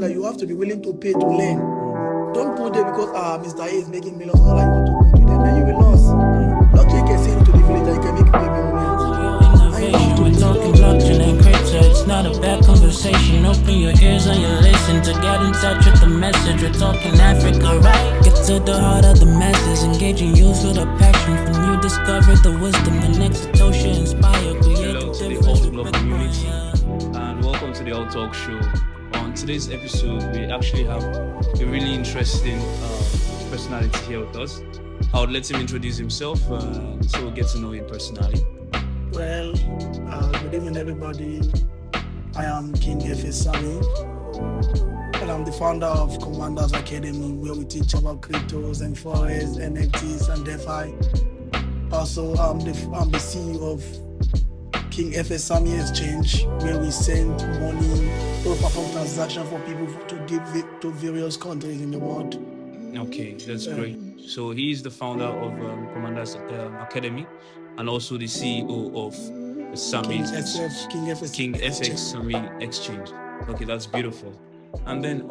that you have to be willing to pay to learn. Don't go there because Mr. A is making millions. All I want to go to them, then you will lose. Blockchain can send you to the village and you can make Innovation, we're talking blockchain and crypto. It's not a bad conversation. Open your ears and you listen to get in touch with the message. We're talking Africa, right? Get to the heart of the masses, engaging youth with a passion. From you discover the wisdom, the next Satoshi inspire, create Hello a to the difference Alt with Blog Bitcoin, community, yeah. and welcome to the ALTtalk Show. On today's episode, we actually have a really interesting personality here with us. I would let him introduce himself, so we'll get to know him personally. Well, good evening, everybody. I am KingfxSammy, and I'm the founder of Commanders Academy, where we teach about cryptos and forex, NFTs, and DeFi. Also, I'm the CEO of KingfxSammy Exchange, where we send money or perform transactions for people to give to various countries in the world. Okay, that's great. So he is the founder of Commanders Academy, and also the CEO of the Sammy KingfxSammy Exchange. Okay, that's beautiful. And then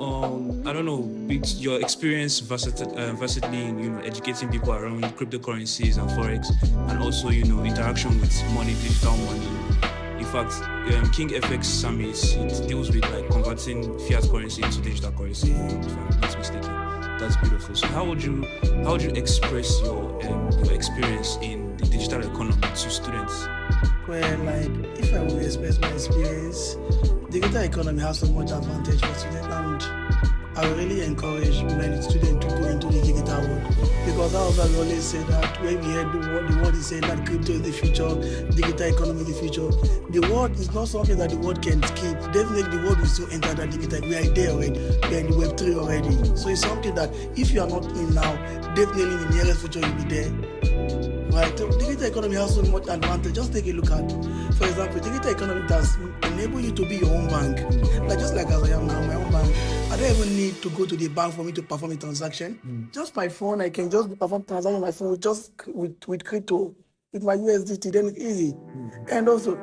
I don't know, with your experience versatility in educating people around cryptocurrencies and forex, and also interaction with money, digital money. In fact, KingfxSammy it deals with like converting fiat currency into digital currency. If I'm not mistaken. That's beautiful. So how would you express your experience in the digital economy to students? Well, like if I will express my experience, digital economy has so much advantage for students, and I really encourage many students to go into the digital world, because I always say that when we hear the world is saying that crypto is the future, digital economy is the future. The world is not something that the world can skip. Definitely the world will still enter that digital. We are there already. We are in the Web3 already. So it's something that if you are not in now, definitely in the nearest future you'll be there. Right? So digital economy has so much advantage. Just take a look at, for example, digital economy does enable you to be your own bank. Like just like as I am now, my own bank. I don't even need to go to the bank for me to perform a transaction. Just my phone, I can just perform transaction on my phone with crypto, with my USDT. Then it's easy. And also,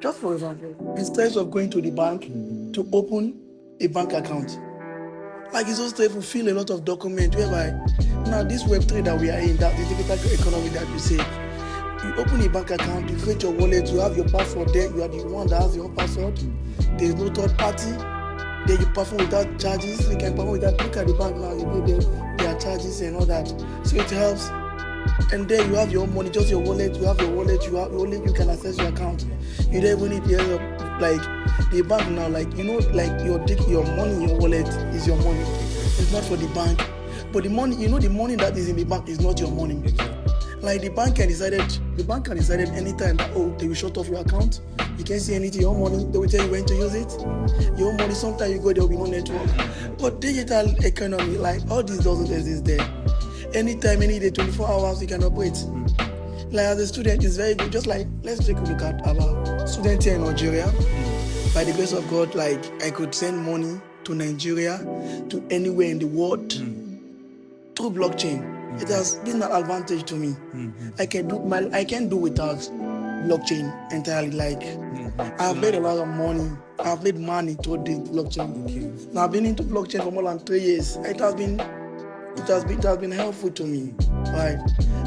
just for example, instead of going to the bank to open a bank account, like it's also to fill a lot of documents whereby now this Web3 that we are in, that the digital economy that you say, you open a bank account, you create your wallet, you have your password there, you are the one that has your own password. There is no third party. Then you perform without charges. You can perform without, look at the bank now, you go there, there are charges and all that. So it helps. And then you have your own money, just your wallet, you have your wallet, you can access your account. You don't even need the help, like the bank now, like like your money in your wallet is your money. It's not for the bank. But the money, the money that is in the bank is not your money. Like the bank can decide anytime that they will shut off your account. You can't see anything, your money, they will tell you when to use it. Your money, sometimes you go, there will be no network. But digital economy, like all these doesn't exist there. Anytime, any day, 24 hours, you can operate. Like as a student, it's very good. Just like, let's take a look at our students here in Algeria. By the grace of God, like I could send money to Nigeria, to anywhere in the world through blockchain. It has been an advantage to me. I can do without blockchain entirely. Like I've made a lot of money. I've made money through the blockchain. Now I've been into blockchain for more than 3 years. It has been helpful to me. Right?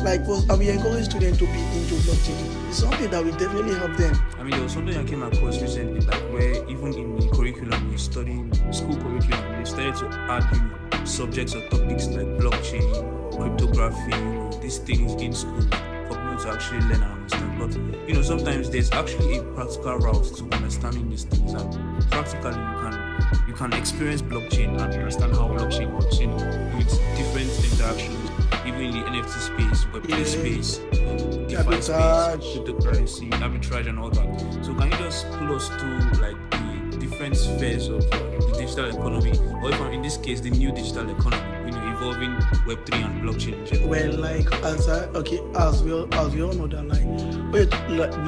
Like we encourage students to be into blockchain. It's something that will definitely help them. I mean, there was something I came across recently, like where even in the curriculum, we study school curriculum, they started to add subjects or topics like blockchain, cryptography, these things in school for people to actually learn and understand. But sometimes there's actually a practical route to understanding these things. And practically, you can experience blockchain and understand how blockchain works. With different interactions, even in the NFT space, Web3 space, DeFi space, cryptocurrency, arbitrage, and all that. So can you just pull us through like the different spheres of the digital economy, or even in this case, the new digital economy, involving Web3 and blockchain in general? Well, like as we all know that like we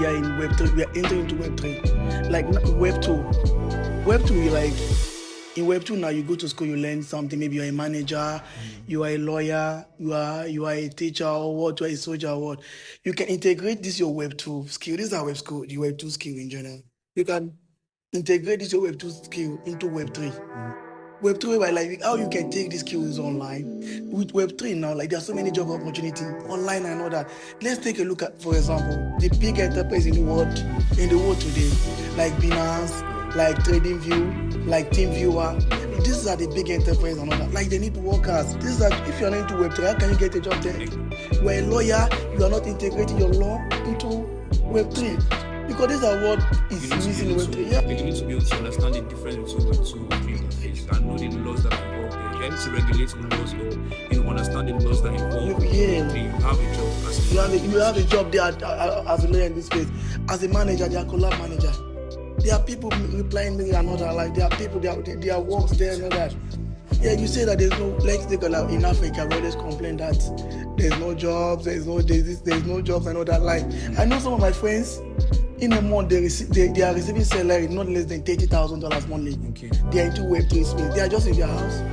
are in Web3, we are entering into Web3, like Web2, like in Web2 now you go to school, you learn something. Maybe you're a manager, you are a lawyer, you are a teacher or what, you are a soldier or what. You can integrate this your Web2 skill. This is our the Web2 skill in general. You can integrate this your Web2 skill into Web3. Web3, where like how you can take these skills online. With Web3 now, like there's so many job opportunities online and all that. Let's take a look at, for example, the big enterprise in the world today, like Binance, like TradingView, like TeamViewer. These are the big enterprise and all that. Like they need workers. This is like if you're not into Web3, how can you get a job there? You're a lawyer, you are not integrating your law into Web3. Because these are what is missing in Web3. Yeah. You need to be able to understand the difference between Web2 and Web3 interface and know the laws that are involved there. You need to regulate the laws or understand the laws that involve. Yeah. You have a job as a you have a job there as a lawyer in this space. As a manager, they are collab manager. There are people replying me and all that. Like there are people, there are works there and all that. Yeah, you say that there's no. Let's take a look in Africa. We always complain that there's no jobs, there's no jobs and all that. Like I know some of my friends. In a month, they are receiving salary not less than $30,000 monthly. Okay. They are into Web3 space. They are just in their house.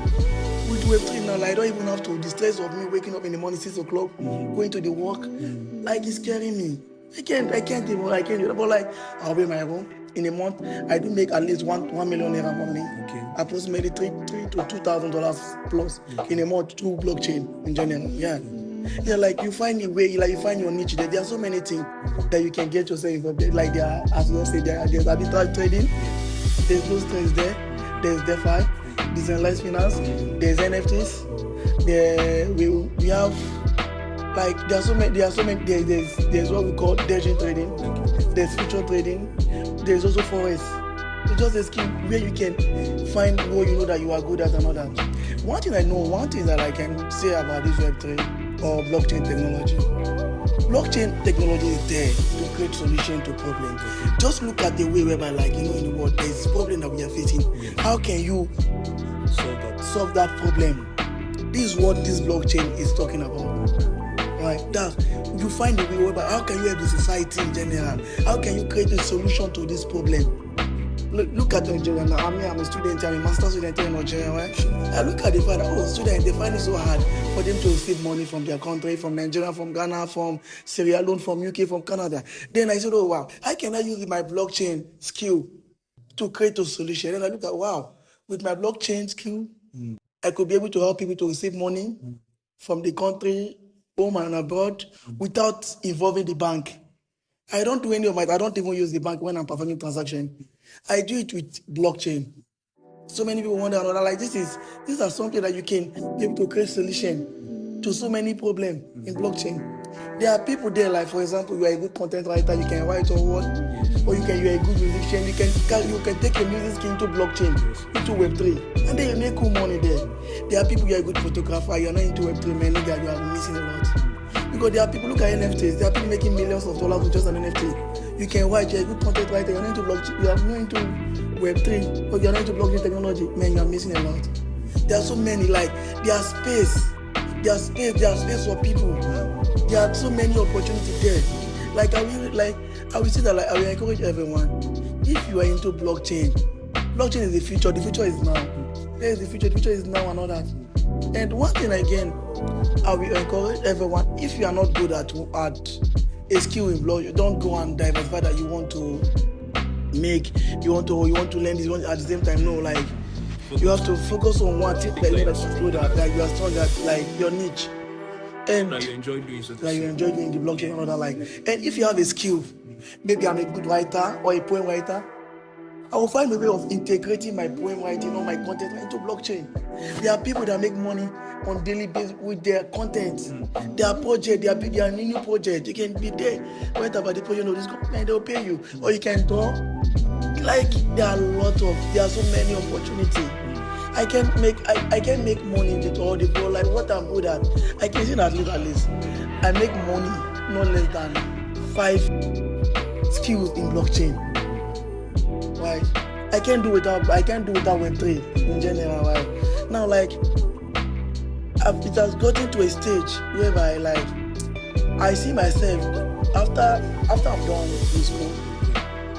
With Web3 now, like, I don't even have to. The stress of me waking up in the morning 6 o'clock, going to the work, like it's scaring me. I can't do that. But like, I'll be my own. In a month, I do make at least 1 million naira monthly. Okay. Approximately $3,000 to $2,000 plus in a month through blockchain in general. Yeah. Yeah, like you find a way, like you find your niche there. There are so many things that you can get yourself involved in. Like there are, as you say, there's arbitrage trading, there's those things there, there's DeFi, decentralized finance, there's NFTs, we have like there's what we call Degen trading, there's future trading, there's also forex. It's just a skill where you can find what you know that you are good at and all that. One thing that I can say about this Web3 or blockchain technology. Blockchain technology is there to create solution to problems. Just look at the way whereby, like, in the world, there's a problem that we are facing. How can you solve that problem? This is what this blockchain is talking about. Right? That you find a way whereby how can you help the society in general? How can you create a solution to this problem? Look at Nigeria now. I'm a student, I'm a master's student in Algeria, right? I look at the fact that students, they find it so hard for them to receive money from their country, from Nigeria, from Ghana, from Sierra Leone, from UK, from Canada. Then I said, oh wow, how can I use my blockchain skill to create a solution? And I look at, wow, with my blockchain skill, I could be able to help people to receive money from the country, home and abroad, without involving the bank. I don't do any of I don't even use the bank when I'm performing transaction. I do it with blockchain. So many people wonder, like these are something that you can be able to create solution to so many problems in blockchain. There are people there, like for example, you are a good content writer, you can write or what, or you are a good musician, you can take your music skill into blockchain, into Web3, and then you make cool money there. There are people, you are a good photographer, you are not into Web3, man, nigga, you are missing a lot. Because there are people, look at NFTs, there are people making millions of dollars with just an NFT. You can write, you're a good content writer, you're not into blockchain, you are not into Web3, or you're not into blockchain technology, man, you are missing a lot. There are so many, like, there's space for people. There are so many opportunities there. Like, I will say that, like, I will encourage everyone, if you are into blockchain is the future is now. There is the future is now and all that. And one thing again, I will encourage everyone, if you are not good at a skill in blockchain, don't go and diversify that you want to learn this one at the same time. No, like you have to focus on one thing that you are good at, like you are strong at, like your niche. And that you enjoy doing so. That you enjoy doing the blockchain and all that, like. And if you have a skill, maybe I'm a good writer or a poem writer, I will find a way of integrating my poem writing or my content into blockchain. There are people that make money on daily basis with their content. Their project, their new project. You can be there, write about the project of this company, they'll pay you. Or you can draw. Like there are so many opportunities. I can make money in it all the ball, like what I'm good at. I can say at least I make money not less than 5 skills in blockchain. Right? I can't do without Web3 in general. Right? Now, like, it has gotten to a stage whereby, like, I see myself after I'm done with school,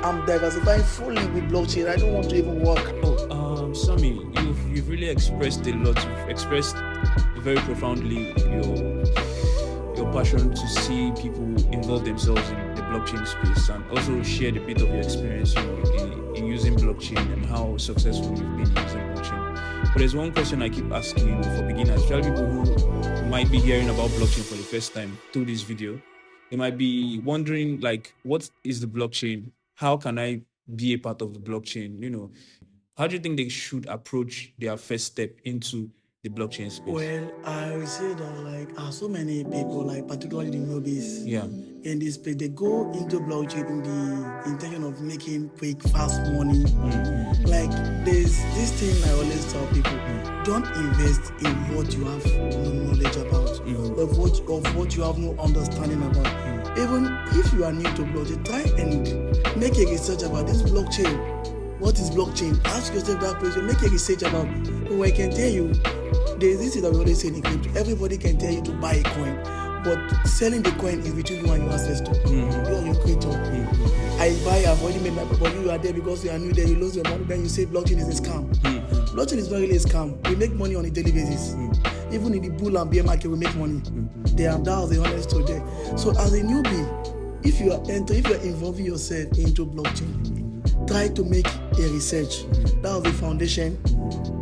I'm diversifying fully with blockchain. I don't want to even work. Sammy, you've really expressed a lot. You've expressed very profoundly your passion to see people involve themselves in the blockchain space and also shared a bit of your experience, in using blockchain and how successful you've been in using blockchain. But there's one question I keep asking, for beginners, especially people who might be hearing about blockchain for the first time through this video. They might be wondering, like, what is the blockchain? How can I be a part of the blockchain? How do you think they should approach their first step into the blockchain space? Well, I would say that so many people, particularly the newbies, in this space, they go into blockchain in the intention of making quick, fast money. Like there's this thing I always tell people: don't invest in what you have no knowledge about, of what you have no understanding about. Even if you are new to blockchain, try and make a research about this blockchain. What is blockchain? Ask yourself that question. Make a research about. But I can tell you, there's this thing that we always say in crypto. Everybody can tell you to buy a coin, but selling the coin is between you and your ancestor. You are your creator. I've already made my money, but you are there because you are new there. You lose your money, then you say blockchain is a scam. Blockchain is not really a scam. We make money on a daily basis. Even in the bull and bear market, we make money. That was the honest truth there. So as a newbie, if you are involving yourself into blockchain, try to make a research. That was the foundation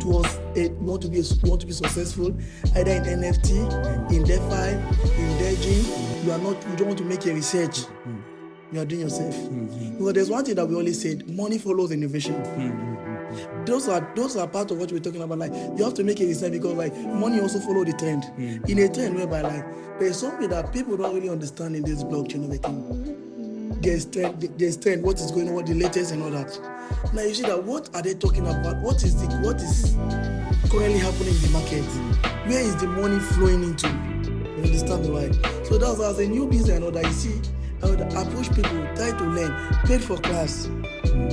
towards it. You want to be successful, either in NFT, in DeFi, in Deging. You don't want to make a research. You are doing yourself. Because there's one thing that we always said: money follows innovation. Those are part of what we're talking about. Like you have to make a research because money also follow the trend. In a trend whereby there's something that people don't really understand in this blockchain everything. There's trend, what is going on, what the latest and all that. Now you see that what are they talking about? What is currently happening in the market? Where is the money flowing into? You understand the right? So that's as a new business and all that. You see, I would approach people, try to learn, pay for class.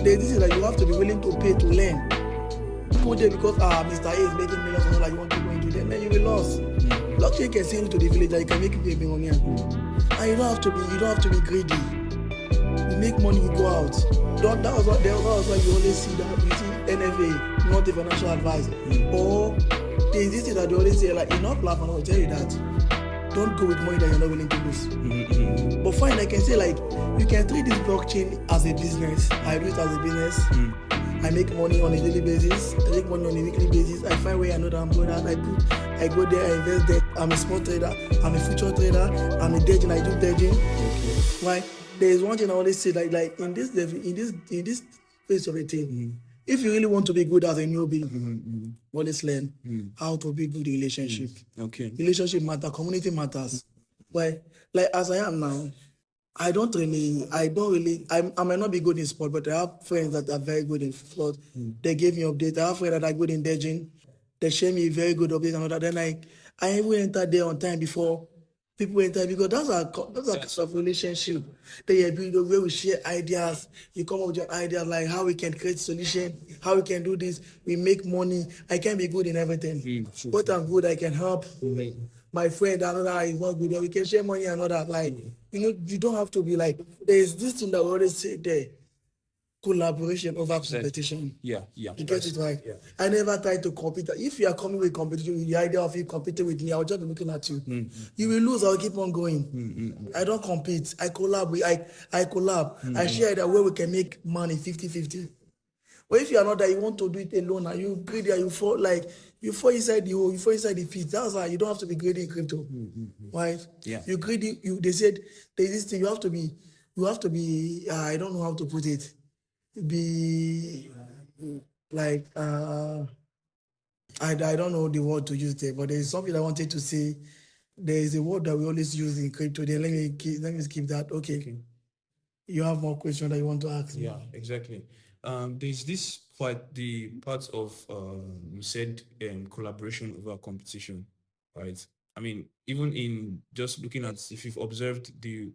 This is that you have to be willing to pay to learn. Go there because Mr. A is making millions and all that, you want to go into them, then you will lose. Blockchain can send you to the village that you can make you money. And you don't have to be greedy. You make money, you go out. That was why you always see that. You see NFA, not a financial advice. Or there's this thing that they always say, enough laugh and I'll tell you that. Don't go with money that you're not willing to lose. But fine, I can say you can treat this blockchain as a business. I do it as a business. I make money on a daily basis. I make money on a weekly basis. I find where I know that I'm good at. I go there, I invest there. I'm a small trader. I'm a future trader. I'm a Deging. I do Deging. Why? There is one thing I always say, in this phase of a thing, if you really want to be good as a newbie, always learn how to be good in relationship. Okay. Relationship matter, community matters. Why? As I am now, I might not be good in sport, but I have friends that are very good in sport. They give me updates. I have friends that are good in Deging. They share me very good updates and all that. Then I even enter there on time before people enter, because that's our kind of relationship. They build where we share ideas. You come up with your ideas like how we can create solution, how we can do this. We make money. I can be good in everything. What I'm good, I can help. My friend, another is not good. We can share money and all that. You don't have to be there's this thing that we always say there. Collaboration over competition. Yeah. You get it right? Yeah. I never try to compete. If you are coming with competition, with the idea of you competing with me, I will just be looking at you. You will lose, I'll keep on going. I don't compete. I collab. I collab. I share that where we can make money 50-50. But if you are not that, you want to do it alone and you greedy and you fall inside the hole, you fall inside the pit. That's why you don't have to be greedy in crypto. Right? Yeah. You greedy, they said there's this thing, you have to be I don't know how to put it. Be I don't know the word to use there, but there's something I wanted to say. There is a word that we always use in crypto. Then let me keep that. Okay. You have more questions that you want to ask? Yeah, exactly. There's this part, the parts of you said collaboration over competition, right? I mean, even in just looking at, if you've observed the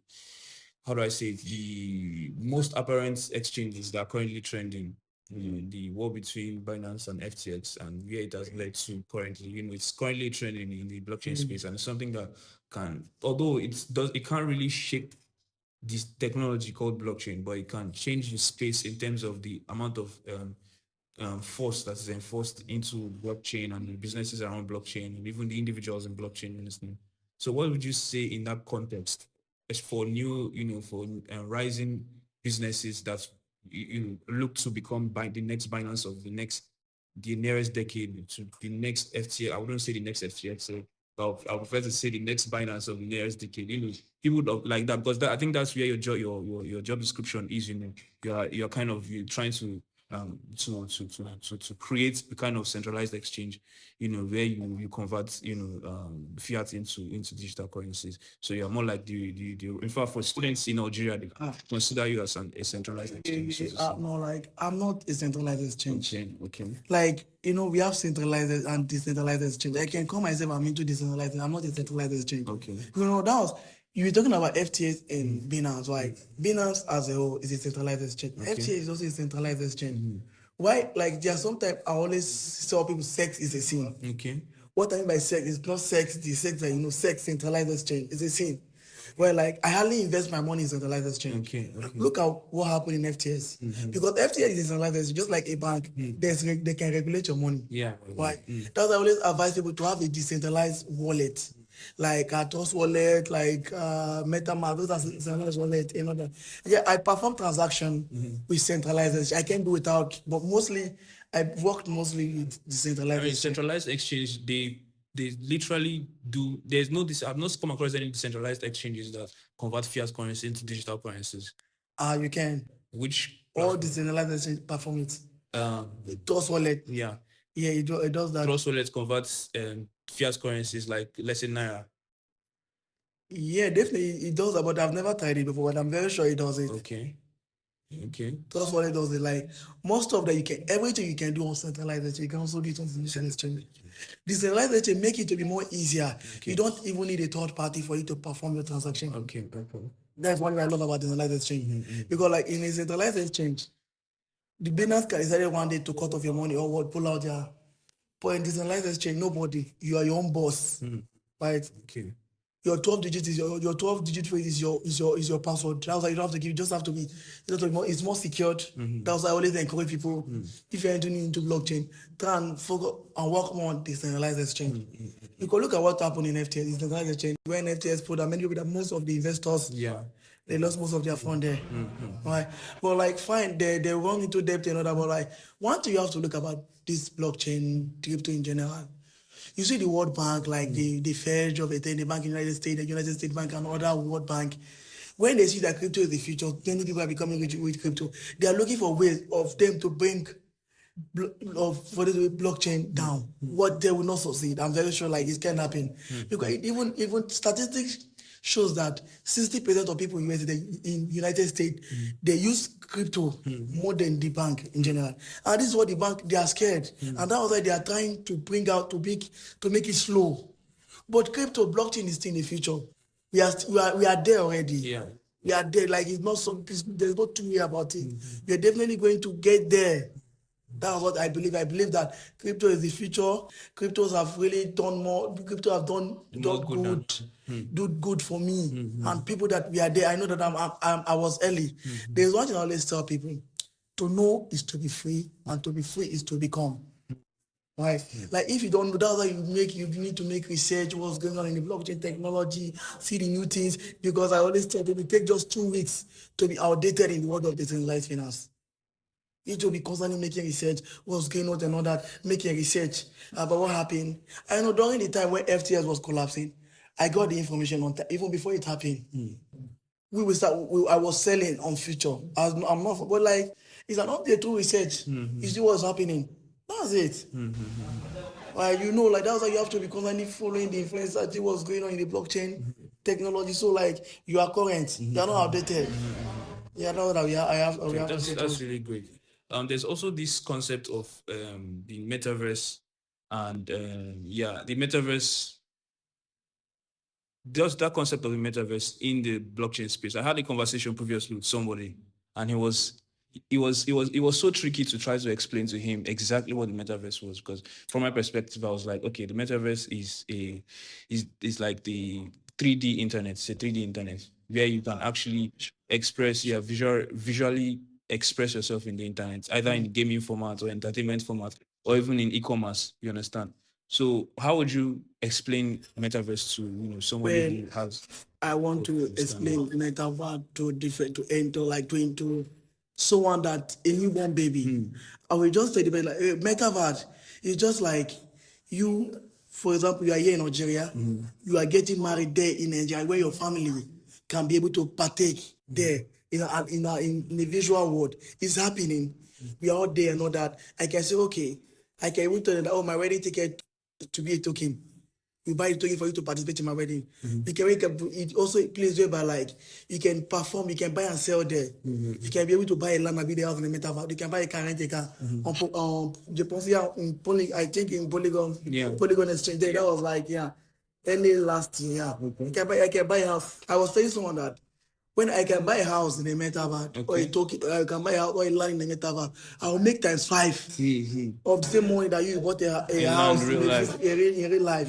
most apparent exchanges that are currently trending, the war between Binance and FTX, and where it has led to currently, it's currently trending in the blockchain space, and it's something that although it can't really shape this technology called blockchain, but it can change the space in terms of the amount of force that is enforced into blockchain and the businesses around blockchain, and even the individuals in blockchain. So what would you say in that context? for new, for rising businesses that look to become by the next Binance of the nearest decade to the next FTA. I wouldn't say the next FTA, but I prefer to say the next Binance of the nearest decade. People would like that because I think that's where your job description is. You're kind of trying to to create a kind of centralized exchange, where you convert, fiat into digital currencies. So you're more like the in fact, for students in Algeria, they consider you as a centralized exchange. No, like I'm not a centralized exchange. Okay. Like, we have centralized and decentralized exchange. I can call myself, I'm into decentralized. I'm not a centralized exchange. Okay. You were talking about FTAs and Binance. Like, Binance as a whole is a centralized exchange. Okay. FTA is also a centralized exchange. Why? Like, there are sometimes I always tell people sex is a sin. Okay. What I mean by sex is not sex, the sex that, sex, centralized exchange is a sin. Where, like, I hardly invest my money in centralized exchange. Okay. Look at what happened in FTS. Because FTS is centralized exchange, just like a bank, they can regulate your money. Yeah. Why? That's why I always advise people to have a decentralized wallet. Like Atos wallet, like MetaMask, those are centralized wallet, Yeah, I perform transaction with centralized exchange. I can do without, but mostly I worked mostly with decentralized exchange. Centralized exchange, they literally do. There's no this. I've not come across any decentralized exchanges that convert fiat currency into digital currencies. You can. Which all decentralized exchange perform it. Trust wallet. Yeah. Yeah, it does that. Trust wallet converts fiat currencies, like let's say Naira. Yeah, definitely it does that, but I've never tried it before, but I'm very sure it does it. Okay. Trust wallet does it. Like most of that, everything you can do on centralized exchange, you can also do it on decentralized exchange. Decentralized exchange make it to be more easier. Okay. You don't even need a third party for you to perform your transaction. Okay. That's what I love about decentralized exchange. Because like in a centralized exchange, the Binance can decide one day to cut off your money or what, pull out their. But in decentralized exchange, nobody. You are your own boss, right? Okay. Your 12-digit is your 12-digit phrase is your password. That's why you don't have to give. You just have to be. It's more secured. That's why I always encourage people. If you're entering into blockchain, try and focus and work more on decentralized exchange. You can look at what happened in FTS. Decentralized exchange when FTS put that many people, that most of the investors. Yeah. They lost most of their fund there, right? But like, fine, they run into debt and all that. But like, one thing you have to look about this blockchain, crypto in general. You see the World Bank, like the Fed of it, the Bank in the United States, the United States Bank, and other World Bank. When they see that crypto is the future, many people are becoming rich with crypto. They are looking for ways of them to bring blockchain down. What they will not succeed. I'm very sure like it can happen because even statistics shows that 60% of people in United States they use crypto more than the bank in general, and this is what the bank they are scared, and that's why they are trying to bring out to make it slow. But crypto blockchain is still in the future. We are there already. Yeah, we are there. Like it's not something. There's no two way about it. We are definitely going to get there. That's what I believe. I believe that crypto is the future. Cryptos have really done more. Crypto have done good for me and people that we are there. I know that I was early. There's one thing I always tell people: to know is to be free, and to be free is to become. Right? Like if you don't know, that's why you need to make research. What's going on in the blockchain technology? See the new things. Because I always tell people, it takes just 2 weeks to be outdated in the world of decentralized finance. You need to be constantly making research, what's going on and all that, making research about what happened. I know during the time when FTS was collapsing, I got the information on time, even before it happened. I was selling on future. I'm not, but like, it's an update to research. You see what's happening. That's it. Like, that's why you have to be constantly following the influencers, see what's going on in the blockchain technology. So like, you are current, you are not outdated. Yeah, no, that that's really great. There's also this concept of the metaverse, and the metaverse. There's that concept of the metaverse in the blockchain space. I had a conversation previously with somebody, and it was so tricky to try to explain to him exactly what the metaverse was, because from my perspective, I was like, okay, the metaverse is like the 3D internet. It's a 3D internet where you can actually express visually express yourself in the internet, either in gaming format or entertainment format, or even in e-commerce. You understand? So how would you explain metaverse to someone who has? I want to explain metaverse to someone that a newborn baby. I will just say like metaverse is just like you. For example, you are here in Algeria. You are getting married there in Nigeria, where your family can be able to partake there in the visual world. It's happening. We are all there and all that. I can say, okay, I can even tell you that, oh, my wedding ticket to be a token. You buy a token for you to participate in my wedding. You can it also a place whereby like you can perform, you can buy and sell there. You can be able to buy a land and be the house in the metaverse. You can buy a car, rent a car. I think in Polygon Exchange there, that was like early last year. I can buy a house. I was telling someone that when I can buy a house in the metaverse or a token, I can buy a house or a land in the metaverse, I will make times 5 of the same money that you bought a house in real life.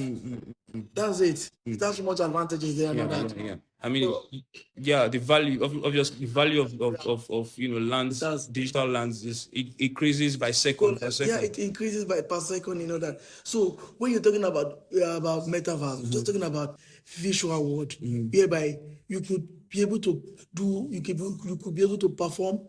That's it. That's so much advantages there. Yeah. I mean, the value the value of lands, digital lands it increases by second. Yeah, it increases per second. That. So when you're talking about metaverse, you're just talking about visual world, whereby you could be able to do, you could be able to perform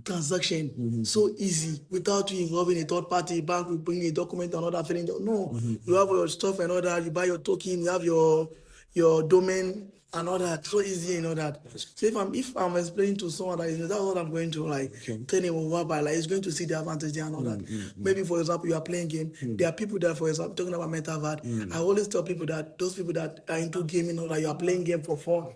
transaction so easy without you involving a third party bank. You bring a document and all that thing. No, you have your stuff and all that. You buy your token. You have your domain and all that. So easy and all that. So if I'm explaining to someone that that's what I'm going to tell him over, like he's going to see the advantage there and all that. Maybe for example you are playing game. There are people that, for example, talking about metaverse. I always tell people that those people that are into gaming or that you are playing game for fun.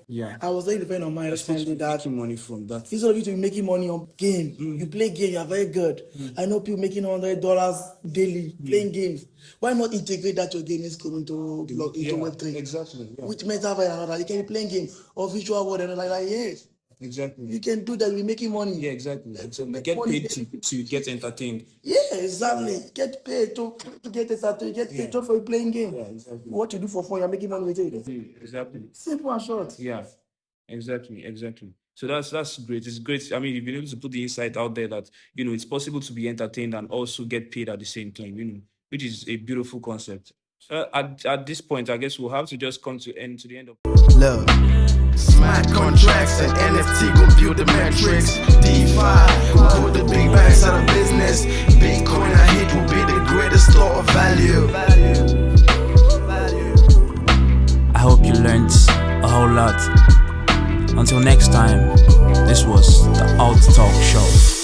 I was saying, depending on my recently that making money from that. Instead of you to be making money on game, you play game, you are very good. I know people making $100 daily playing games. Why not integrate that your gaming skill into Web3? Exactly. Yeah. With metaverse and all that, you can be playing game or virtual world and like yes. Exactly. You can do that. We're making money. Yeah, exactly. Get paid to get entertained. Yeah, exactly. Get paid to get entertained. Get paid for playing game. Yeah, exactly. What you do for fun, you're making money with it. Exactly. Simple and short. Yeah, exactly. So that's great. It's great. I mean, you've been able to put the insight out there that it's possible to be entertained and also get paid at the same time. Which is a beautiful concept. So at this point, I guess we'll have to just come to the end of. Look, smart contracts and NFT gon' build the metrics. DeFi gon' put the big banks out of business. Bitcoin I hit will be the greatest store of value. I hope you learned a whole lot. Until next time, this was the ALTtalk Show.